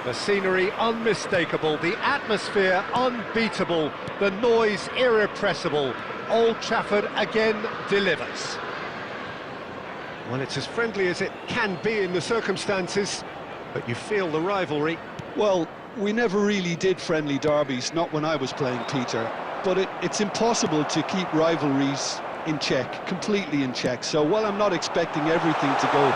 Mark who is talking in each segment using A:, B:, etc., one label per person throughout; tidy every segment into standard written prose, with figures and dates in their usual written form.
A: The scenery unmistakable, the atmosphere unbeatable, the noise irrepressible. Old Trafford again delivers. Well, it's as friendly as it can be in the circumstances, but you feel the rivalry.
B: Well, we never really did friendly derbies, not when I was playing, Peter. But it's impossible to keep rivalries in check, completely in check. So while I'm not expecting everything to go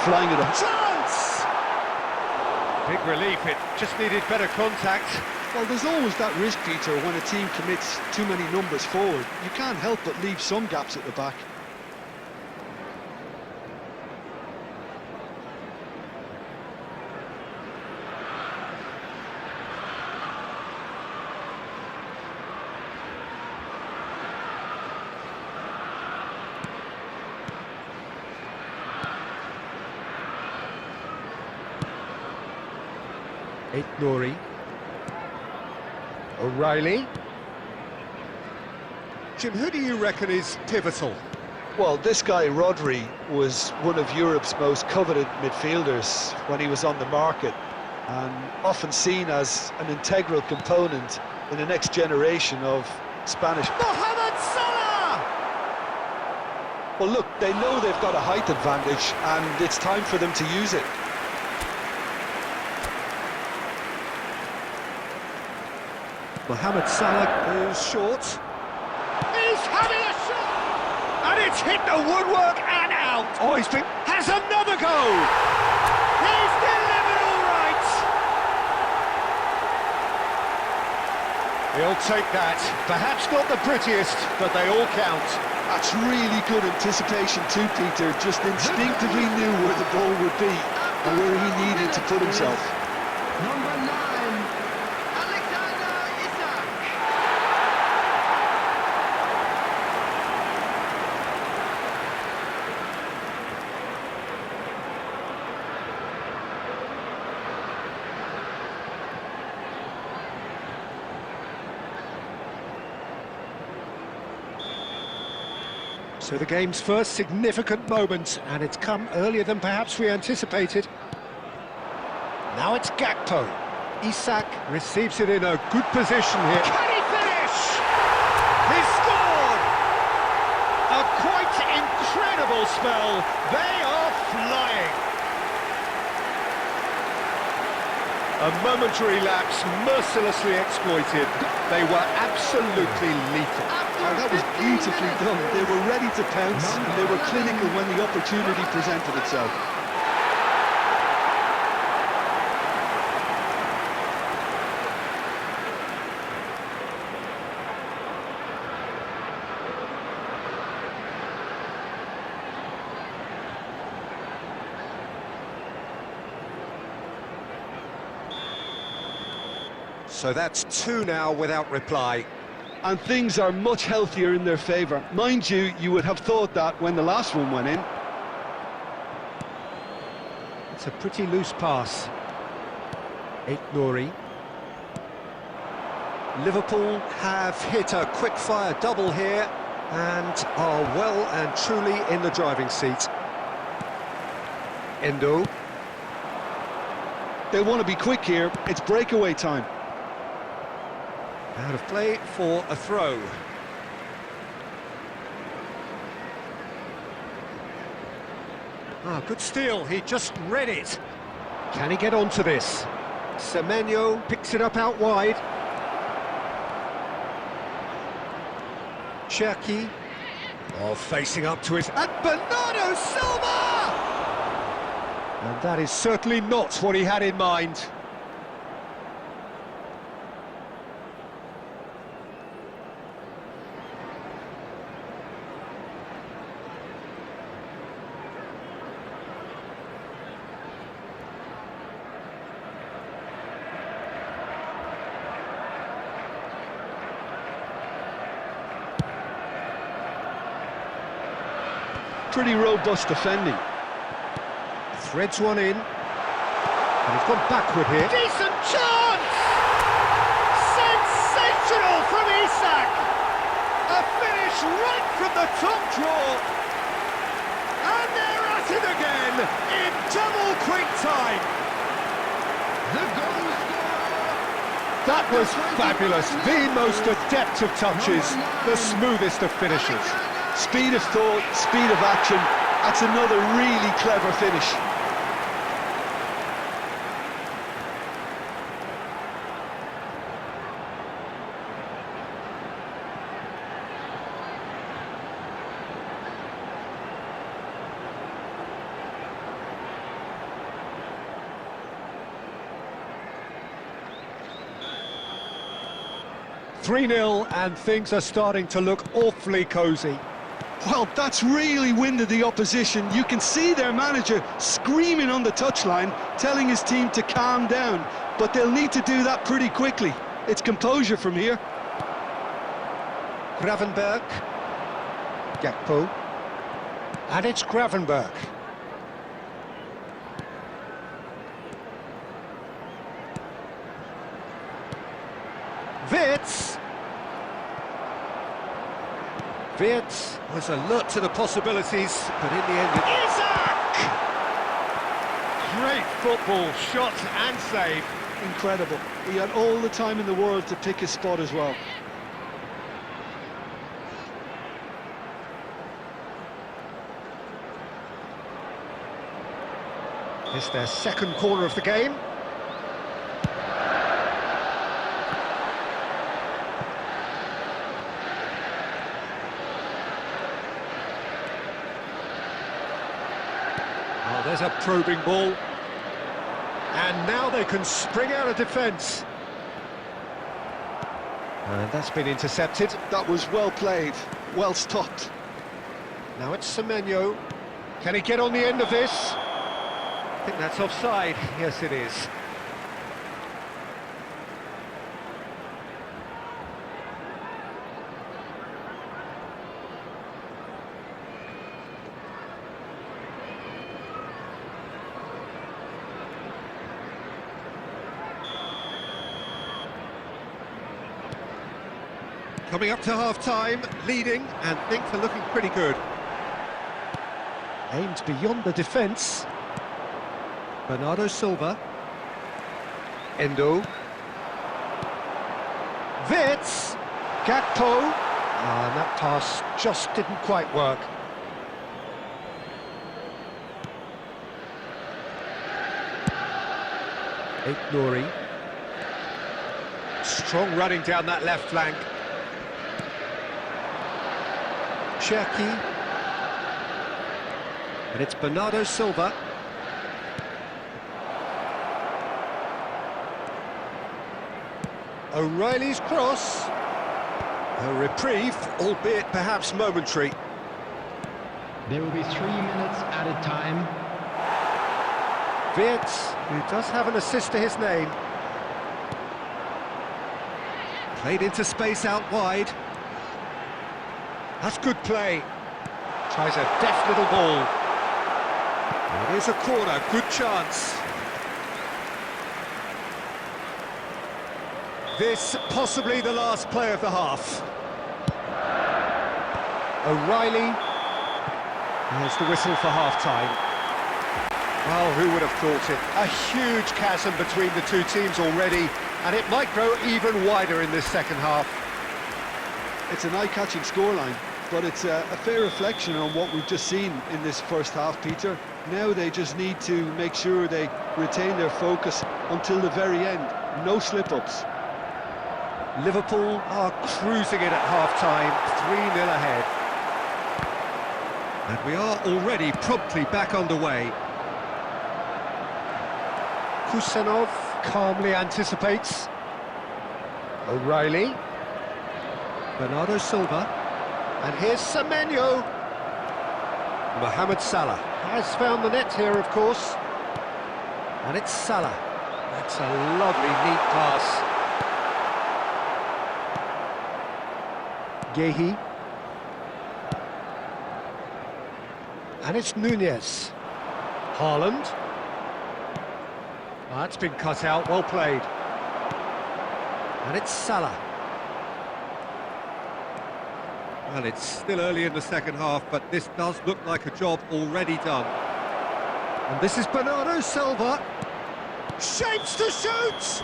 B: flying at a chance!
A: Big relief, it just needed better contact.
B: Well, there's always that risk, Peter, when a team commits too many numbers forward. You can't help but leave some gaps at the back.
A: Nuri. O'Reilly. Jim, who do you reckon is pivotal?
B: Well, this guy, Rodri, was one of Europe's most coveted midfielders when he was on the market, and often seen as an integral component in the next generation of Spanish.
A: Mohamed Salah!
B: Well, look, they know they've got a height advantage, and it's time for them to use it.
A: Mohamed Salah is short. He's having a shot! And it's hit the woodwork and out! Oh, has another go! He's delivered all right! He'll take that. Perhaps not the prettiest, but they all count.
B: That's really good anticipation too, Peter. Just instinctively knew where the ball would be and where he needed to put himself.
C: Number 9.
A: So the game's first significant moment, and it's come earlier than perhaps we anticipated. Now it's Gakpo. Isak receives it in a good position here. Can he finish? He scored! A quite incredible spell. They are flying. A momentary lapse mercilessly exploited. They were absolutely lethal.
B: Oh, that was beautifully done. They were ready to pounce, and they were clinical when the opportunity presented itself.
A: So that's 2 now without reply.
B: And things are much healthier in their favour. Mind you, you would have thought that when the last one went in.
A: It's a pretty loose pass. Nuri. Liverpool have hit a quick-fire double here and are well and truly in the driving seat. Endo.
B: They want to be quick here. It's breakaway time.
A: Out of play for a throw. Good steal, he just read it. Can he get onto this? Semenyo picks it up out wide. Cherki. Facing up to his... And Bernardo Silva! And that is certainly not what he had in mind.
B: Pretty robust defending.
A: Threads one in. And he's gone backward here. Decent chance! Sensational from Isak! A finish right from the top draw. And they're at it again in double quick time.
C: The goal
A: That was fabulous. The most adept of touches, the smoothest of finishes.
B: Speed of thought, speed of action. That's another really clever finish.
A: "3-0 and things are starting to look awfully cosy.
B: Well, that's really winded the opposition. You can see their manager screaming on the touchline, telling his team to calm down, but they'll need to do that pretty quickly. It's composure from here.
A: Gravenberg. Gakpo. And it's Gravenberg. Wirtz. Wirtz was alert to the possibilities, but in the end... Isak! Great football, shot and save.
B: Incredible. He had all the time in the world to pick his spot as well.
A: It's their second corner of the game. Oh, there's a probing ball. And now they can spring out of defence. And that's been intercepted.
B: That was well played, well stopped.
A: Now it's Semenyo. Can he get on the end of this? I think that's offside. Yes, it is. Coming up to half-time, leading, and things are looking pretty good. Aimed beyond the defence. Bernardo Silva. Endo. Wirtz. Gakpo. And that pass just didn't quite work. Nouri. Strong running down that left flank. Cherki. And it's Bernardo Silva. O'Reilly's cross. A reprieve, albeit perhaps momentary.
C: There will be 3 minutes added time.
A: Wirtz, who does have an assist to his name. Played into space out wide. That's good play. Tries a deft little ball. It is a corner, good chance. This possibly the last play of the half. O'Reilly. There's the whistle for half-time. Well, who would have thought it? A huge chasm between the two teams already, and it might grow even wider in this second half.
B: It's an eye-catching scoreline, but it's a fair reflection on what we've just seen in this first half, Peter. Now they just need to make sure they retain their focus until the very end. No slip-ups.
A: Liverpool are cruising it at half-time, 3-0 ahead. And we are already promptly back underway. Kusanov calmly anticipates. O'Reilly. Bernardo Silva. And here's Semenyo. Mohamed Salah has found the net here, of course. And it's Salah. That's a lovely, neat pass. Gehi. And it's Nunez. Haaland. Oh, that's been cut out, well played. And it's Salah. Well, it's still early in the second half, but this does look like a job already done. And this is Bernardo Silva. Shapes to shoot!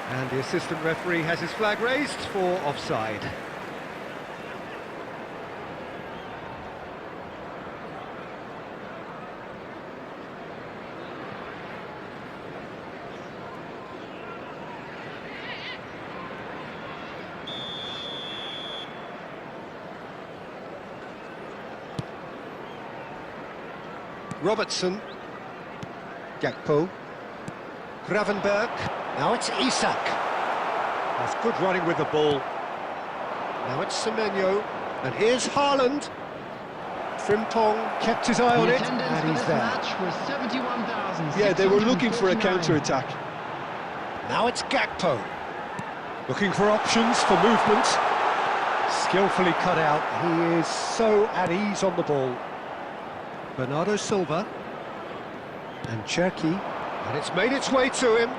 A: And the assistant referee has his flag raised for offside. Robertson, Gakpo, Gravenberg, now it's Isak. That's good running with the ball. Now it's Semenyo, and here's Haaland. Frimpong kept his eye on it, and he's there.
B: Yeah, they were looking for a counter-attack.
A: Now it's Gakpo, looking for options for movement. Skillfully cut out, he is so at ease on the ball. Bernardo Silva, and Cherki, and it's made its way to him.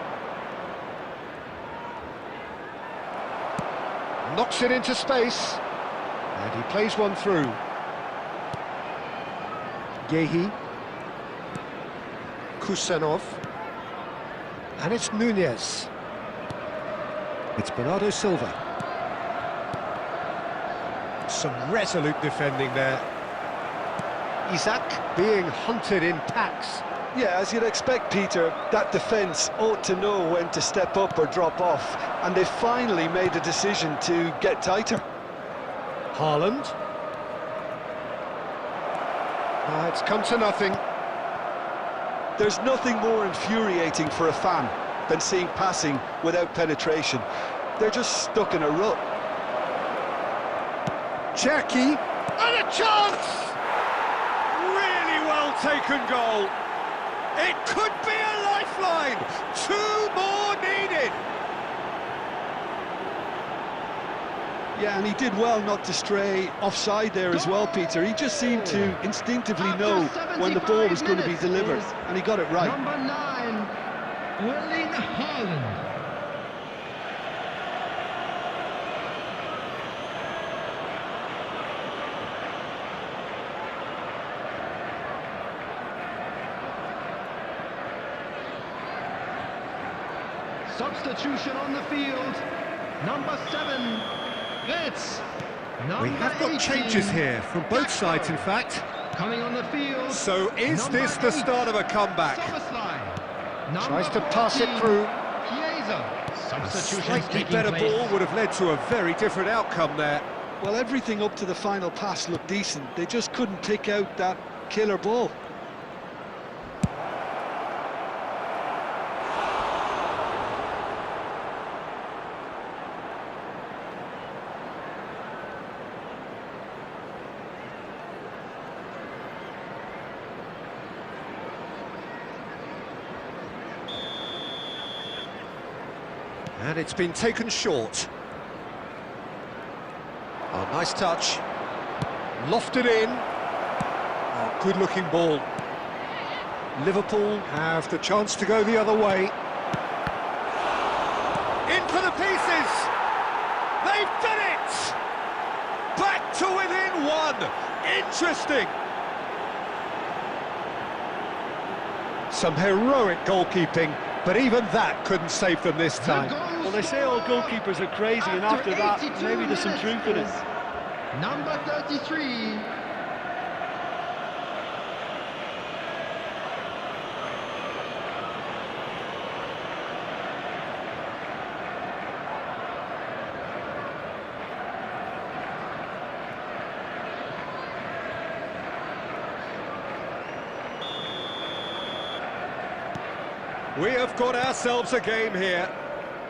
A: Knocks it into space, and he plays one through. Gehi, Kusanov, and it's Nunez. It's Bernardo Silva. Some resolute defending there. Isak being hunted in packs.
B: Yeah, as you'd expect, Peter, that defence ought to know when to step up or drop off, and they finally made a decision to get tighter.
A: Haaland. It's come to nothing.
B: There's nothing more infuriating for a fan than seeing passing without penetration. They're just stuck in a rut.
A: Cherki, and a chance! Really well taken goal. It could be a lifeline. 2 more needed.
B: Yeah, and he did well not to stray offside there as well, Peter. He just seemed to instinctively know when the ball was going to be delivered, and he got it right.
C: Number 9, Erling Haaland. Substitution on the field. Number 7, it's number
A: We have got
C: 18.
A: changes here from both sides, in fact.
C: Coming on the field.
A: So is
C: number
A: this the
C: 8,
A: start of a comeback?
C: Tries
A: to pass it through.
C: A substitution
A: Slightly
C: taking
A: better
C: place.
A: ball would have led to a very different outcome there.
B: Well, everything up to the final pass looked decent. They just couldn't pick out that killer ball.
A: And it's been taken short. Oh, nice touch. Lofted in. Oh, good-looking ball. Liverpool have the chance to go the other way. In for the pieces! They've done it! Back to within 1. Interesting. Some heroic goalkeeping, but even that couldn't save them this time.
B: Well, they say all goalkeepers are crazy, and after that, maybe there's some truth in it.
C: Number 33.
A: We have got ourselves a game here.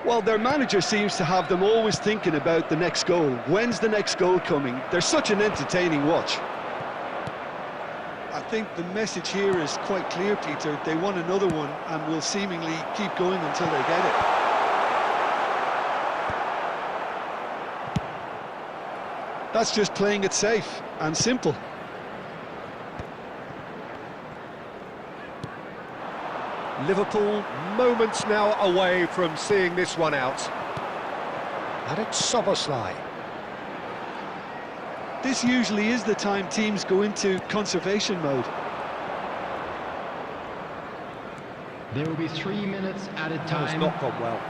B: Well, their manager seems to have them always thinking about the next goal. When's the next goal coming? They're such an entertaining watch. I think the message here is quite clear, Peter. They want another one and will seemingly keep going until they get it. That's just playing it safe and simple.
A: Liverpool moments now away from seeing this one out. And it's Szoboszlai.
B: This usually is the time teams go into conservation mode.
C: There will be 3 minutes added
A: Has
C: time.
A: not gone well.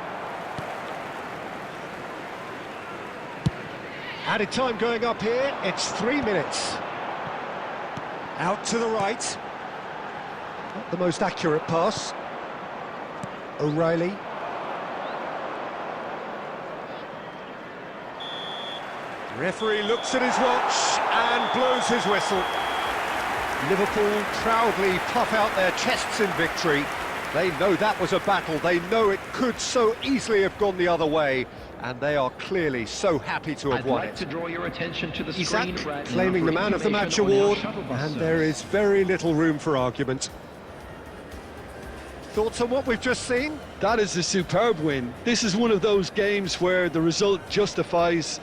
A: Added time going up here, it's 3 minutes. Out to the right. Not the most accurate pass. O'Reilly. The referee looks at his watch and blows his whistle. Liverpool proudly puff out their chests in victory. They know that was a battle, they know it could so easily have gone the other way, and they are clearly so happy to have won
C: I'd like
A: it.
C: to draw your attention to the
A: Isak
C: screen
A: claiming the man of the match award, and there is very little room for argument. Thoughts on what we've just seen?
B: That is a superb win. This is one of those games where the result justifies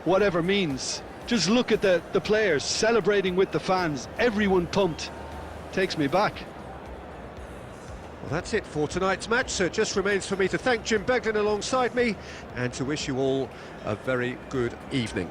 B: whatever means. Just look at the players celebrating with the fans, everyone pumped. Takes me back.
A: Well, that's it for tonight's match, so it just remains for me to thank Jim Beglin alongside me and to wish you all a very good evening.